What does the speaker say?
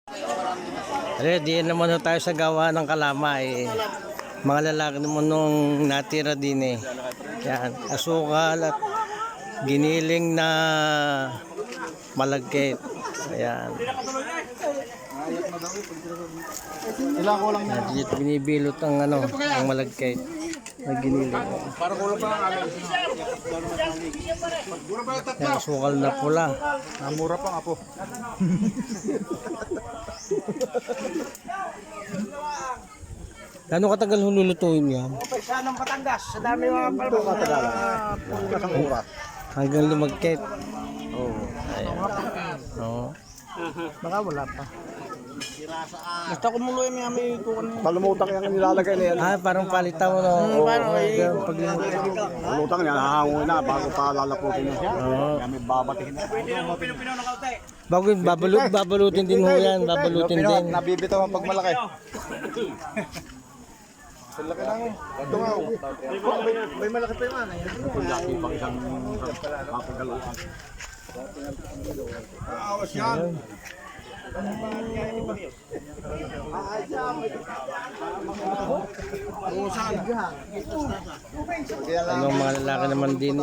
Di naman na tayo sa gawa ng kalamay. Mga lalaki naman nung natira din eh. Yan, asukal at giniling na malagkit. Ayan. Yan, dito binibilot ang ang malagkit na giniling. Yan, asukal na pula. Mura pa nga po. Gano'ng katagal hululutuin yan? Sa ng Batangas, sa dami mga palma. Hanggang lumagkit. Oo. Oo. Baka wala pa. Basta kumuloy may amoy kukunin. Palumutang yung nilalagay na yan. Parang palitaw no. Parang Palumutang yan, nahangoy na bago pa lalaputin na siya. Oo. May babatihin na. Bago yun, babalutin din ho yan. Babalutin din. Nabibitaw ang pag malaki. Laki lang eh. Ito nga. May malaki pa yung anay. Laki pang isang kapagaluan. Awas yan. Mga lalaki naman din.